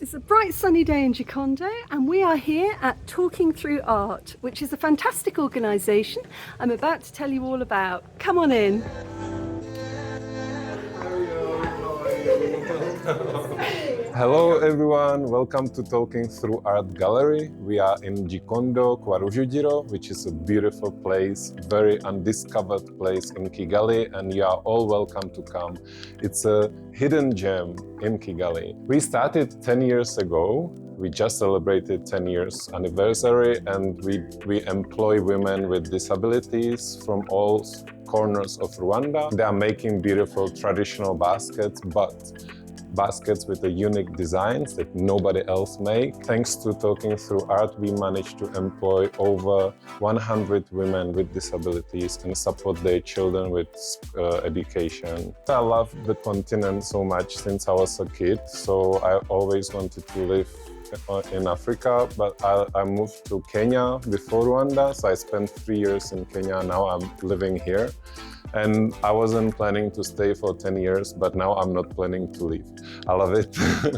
It's a bright sunny day in Gikondo and we are here at Talking Through Art, which is a fantastic organisation I'm about to tell you all about. Come on in. Hello everyone, welcome to Talking Through Art Gallery. We are in Gikondo, kwa Rujugiro, which is a beautiful place, very undiscovered place in Kigali, and you are all welcome to come. It's a hidden gem in Kigali. We started 10 years ago. We just celebrated 10 years anniversary, and we employ women with disabilities from all corners of Rwanda. They are making beautiful traditional baskets, but baskets with the unique designs that nobody else makes. Thanks to Talking Through Art, we managed to employ over 100 women with disabilities and support their children with education. I love the continent so much since I was a kid, so I always wanted to live in Africa, but I moved to Kenya before Rwanda, so I spent 3 years in Kenya. Now I'm living here. And I wasn't planning to stay for 10 years, but now I'm not planning to leave. I love it.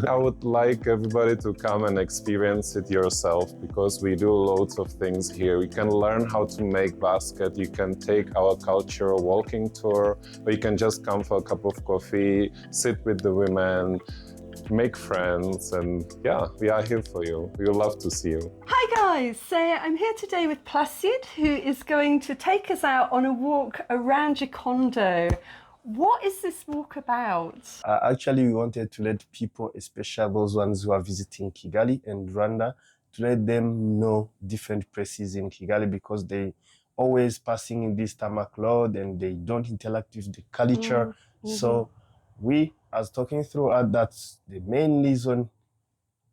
I would like everybody to come and experience it yourself, because we do loads of things here. You can learn how to make basket, you can take our cultural walking tour, or you can just come for a cup of coffee, sit with the women, make friends, and yeah, we are here for you. We would love to see you. Hi guys, so I'm here today with Placid, who is going to take us out on a walk around Gikondo. What is this walk about? Actually, we wanted to let people, especially those ones who are visiting Kigali and Rwanda, to let them know different places in Kigali, because they always passing in this tarmac road and they don't interact with the culture. So we, as Talking Through Art, that's the main reason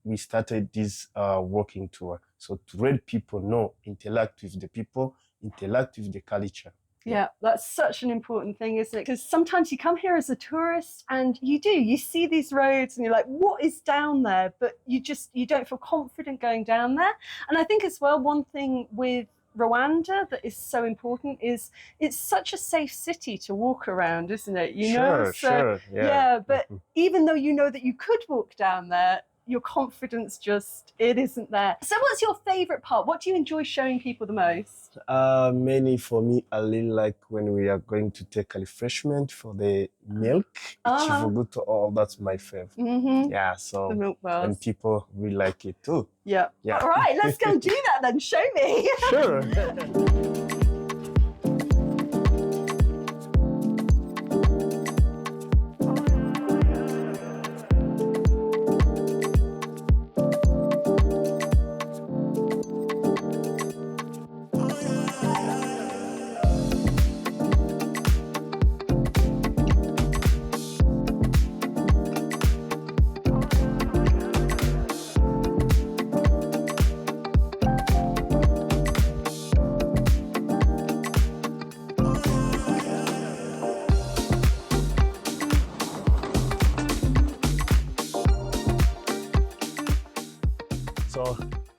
we started this walking tour. So to let people know, interact with the people, interact with the culture. Yeah, that's such an important thing, isn't it? Because sometimes you come here as a tourist and you see these roads and you're like, what is down there? But you don't feel confident going down there. And I think as well, one thing with Rwanda that is so important is it's such a safe city to walk around, isn't it? Sure. Yeah, but even though you know that you could walk down there, your confidence it isn't there. So what's your favorite part? What do you enjoy showing people the most? Mainly for me, I really like when we are going to take a refreshment for the milk, ikivuguto. Oh, that's my favorite. Yeah, so the milk bars. And people really like it too. Yeah. All right, let's go do that then. Show me. Sure. So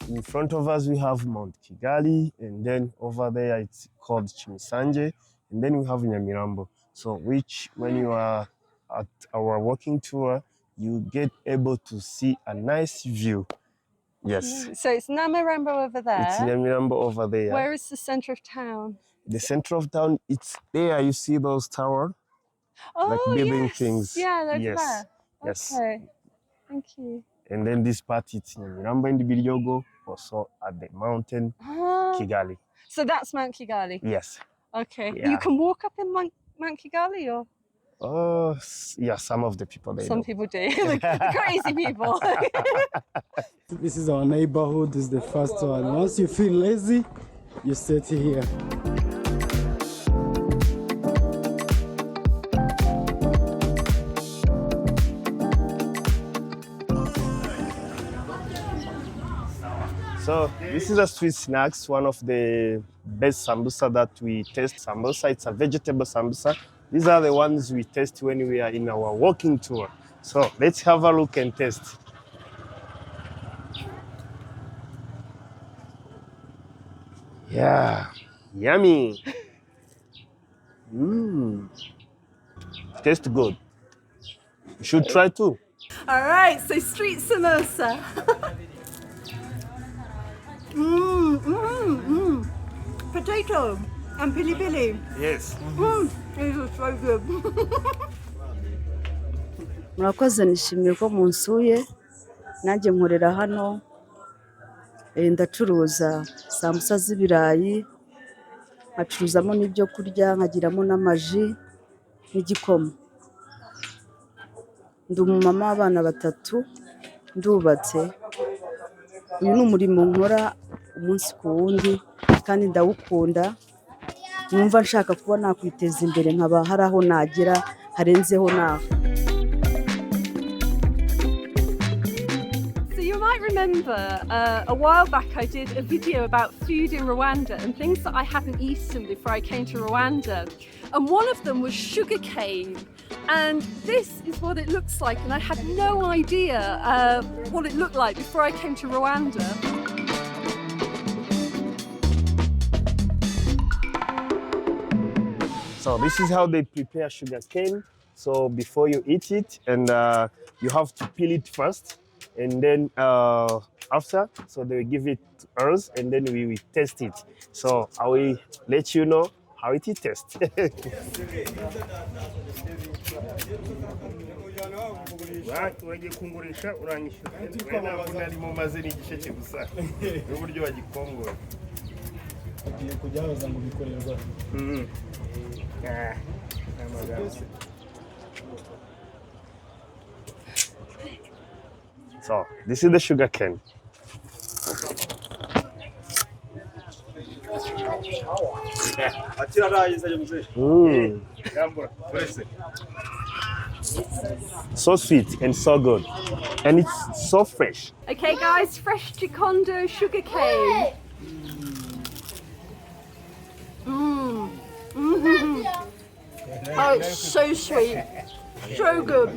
in front of us we have Mount Kigali, and then over there it's called Chimisanje, and then we have Nyamirambo. So which, when you are at our walking tour, you get able to see a nice view. Yes. So it's Nyamirambo over there. It's Nyamirambo over there. Where is the centre of town? The center of town, it's there. You see those towers? Oh, like building things. Yeah, over yes. there. Yes. Okay. Thank you. And then this part, it's Nyamirambo and Biryogo, also at the mountain, Kigali. So that's Mount Kigali? Yes. Okay. Yeah. You can walk up in Mount Kigali, or? Oh, yeah, some of the people they Some know. people do. The crazy people. This is our neighborhood. This is the first one. Once you feel lazy, you sit here. So this is a street snacks, one of the best sambusa that we test. Sambusa, it's a vegetable sambusa. These are the ones we test when we are in our walking tour. So let's have a look and test. Yeah, yummy. Tastes good. You should try too. All right, so street samosa. Potato and pili pili. Yes. This is so good. Murakoze, nishimiye ko munsuye, nanjye nkorera hano, ndacuruza samusa z'ibirayi, nkacuruzamo n'ibyo kurya, nkagiramo n'amaji n'igikoma. Ndi umumama w'abana 3, ndubatse. Uyu ni umurimo nkora umunsi ku wundi kandi ndawukunda. Numva nshaka kuba nakwiteza imbere, nkaba hari aho nagera harenzeho naho. You might remember a while back I did a video about food in Rwanda and things that I hadn't eaten before I came to Rwanda, and one of them was sugarcane, and this is what it looks like, and I had no idea what it looked like before I came to Rwanda. So this is how they prepare sugarcane. So before you eat it, and you have to peel it first, and then after, so they will give it to us, and then we will test it. So I will let you know how it tastes. Wagiye kungurisha uranyishyura. Ntabwo narimo maze n'igisheke gusa. N'uburyo bagikongora. Ugiye kujyahoza ngo bikorerwa. So this is the sugarcane. So sweet and so good, and it's so fresh. Okay guys, fresh Gikondo sugarcane. Oh, it's so sweet. So good.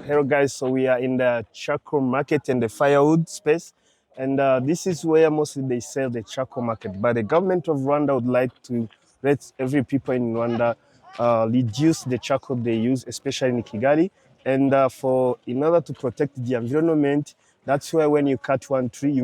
Hello guys, so we are in the charcoal market and the firewood space, and this is where mostly they sell the charcoal market. But the government of Rwanda would like to let every people in Rwanda reduce the charcoal they use, especially in Kigali, and in order to protect the environment, that's why when you cut one tree, they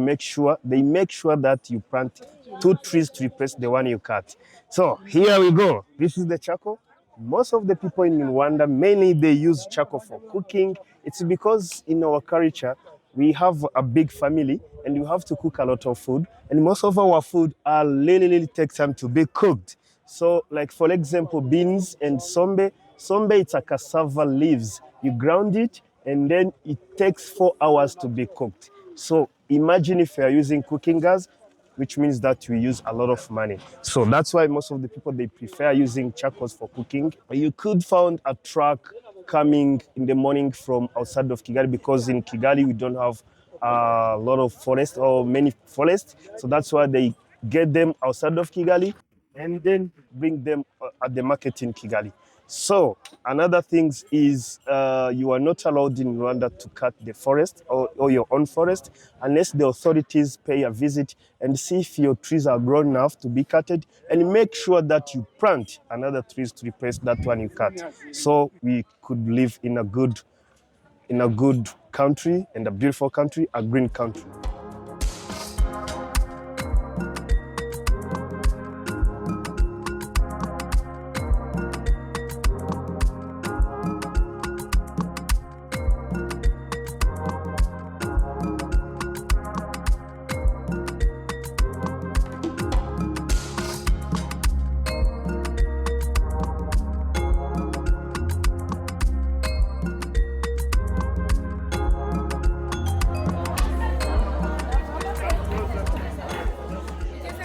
make sure that you plant 2 trees to replace the one you cut. So here we go. This is the charcoal. Most of the people in Rwanda, mainly they use charcoal for cooking. It's because in our culture, we have a big family and you have to cook a lot of food. And most of our food really takes time to be cooked. So like for example, beans and sombe. Sombe, it's a cassava leaves. You ground it and then it takes 4 hours to be cooked. So imagine if you are using cooking gas, which means that we use a lot of money. So that's why most of the people, they prefer using charcoals for cooking. You could find a truck coming in the morning from outside of Kigali, because in Kigali, we don't have a lot of forest or many forests. So that's why they get them outside of Kigali and then bring them at the market in Kigali. So another thing is you are not allowed in Rwanda to cut the forest or your own forest unless the authorities pay a visit and see if your trees are grown enough to be cutted, and make sure that you plant another trees to replace that one you cut. So we could live in a good country, and a beautiful country, a green country.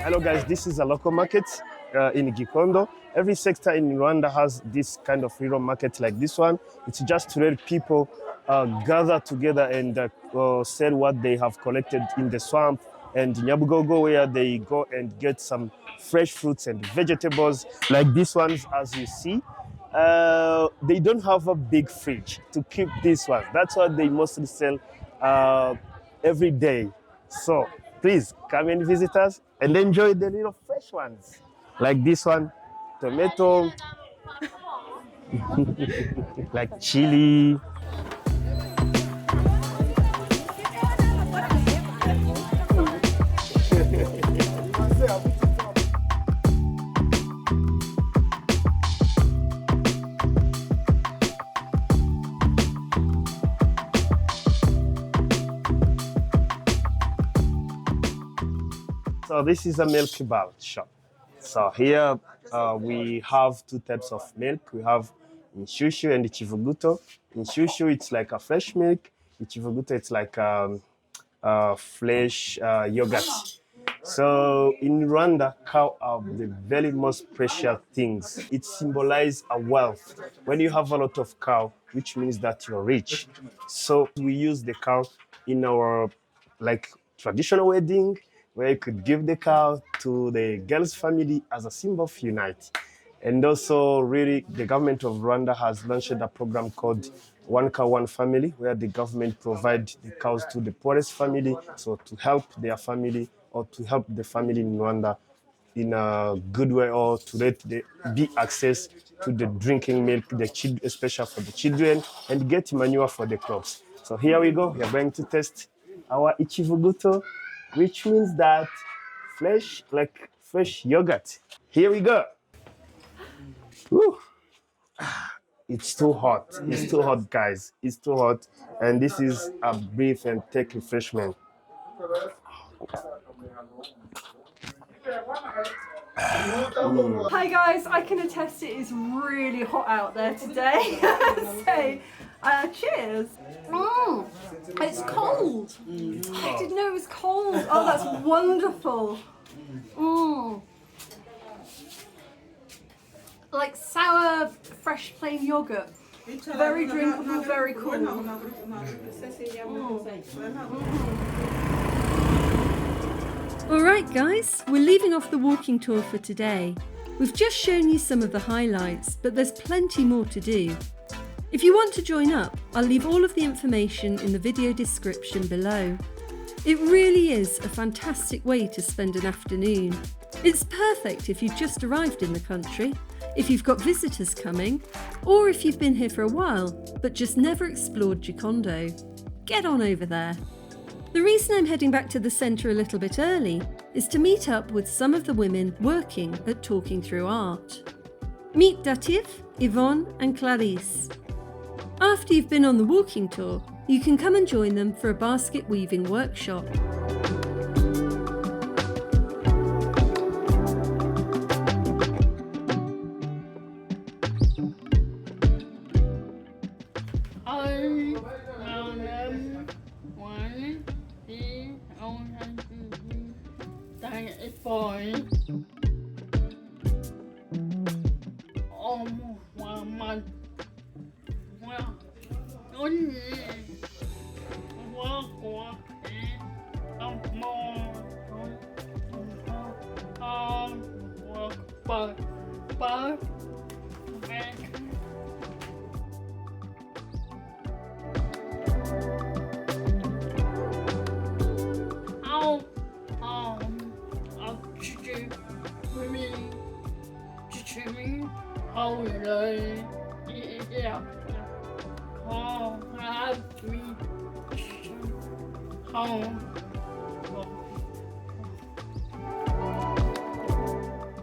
Hello guys, this is a local market, in Gikondo. Every sector in Rwanda has this kind of rural market like this one. It's just to let people gather together and sell what they have collected in the swamp, and Nyabugogo, where they go and get some fresh fruits and vegetables like these ones, as you see. They don't have a big fridge to keep these ones. That's what they mostly sell every day. So please come and visit us and enjoy the little fresh ones. Like this one, tomato, like chili. So this is a milk bar shop. So here we have two types of milk. We have Inshushu and Ichivuguto. Inshushu, it's like a fresh milk. Ichivuguto, it's like fresh yogurt. So in Rwanda, cow are the very most precious things. It symbolizes a wealth. When you have a lot of cow, which means that you're rich. So we use the cow in our traditional wedding, where you could give the cow to the girl's family as a symbol of unity. And also, really, the government of Rwanda has launched a program called One Cow, One Family, where the government provides the cows to the poorest family, so to help their family or to help the family in Rwanda in a good way, or to let the be access to the drinking milk, especially for the children, and get manure for the crops. So here we go. We are going to test our ichivuguto, which means that fresh yogurt. Here we go. Woo. It's too hot. It's too hot, guys. It's too hot. And this is a brief and take refreshment. Hi guys, I can attest it is really hot out there today. So, cheers. It's cold. I didn't know it was cold. Oh, that's wonderful. Like sour, fresh plain yogurt. Very drinkable, very cool. Alright guys, we're leaving off the walking tour for today. We've just shown you some of the highlights, but there's plenty more to do. If you want to join up, I'll leave all of the information in the video description below. It really is a fantastic way to spend an afternoon. It's perfect if you've just arrived in the country, if you've got visitors coming, or if you've been here for a while but just never explored Gikondo. Get on over there. The reason I'm heading back to the centre a little bit early is to meet up with some of the women working at Talking Through Art. Meet Dativ, Yvonne and Clarisse. After you've been on the walking tour, you can come and join them for a basket weaving workshop.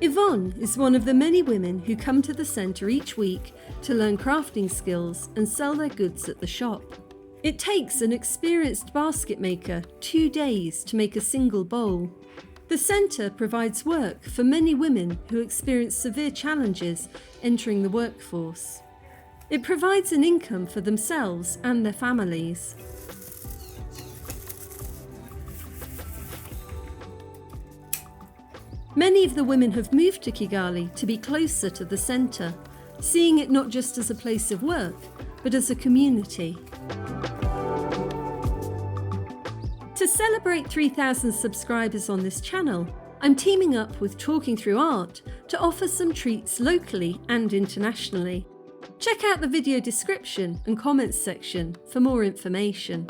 Yvonne is one of the many women who come to the centre each week to learn crafting skills and sell their goods at the shop. It takes an experienced basket maker 2 days to make a single bowl. The centre provides work for many women who experience severe challenges entering the workforce. It provides an income for themselves and their families. Many of the women have moved to Kigali to be closer to the centre, seeing it not just as a place of work, but as a community. To celebrate 3,000 subscribers on this channel, I'm teaming up with Talking Through Art to offer some treats locally and internationally. Check out the video description and comments section for more information.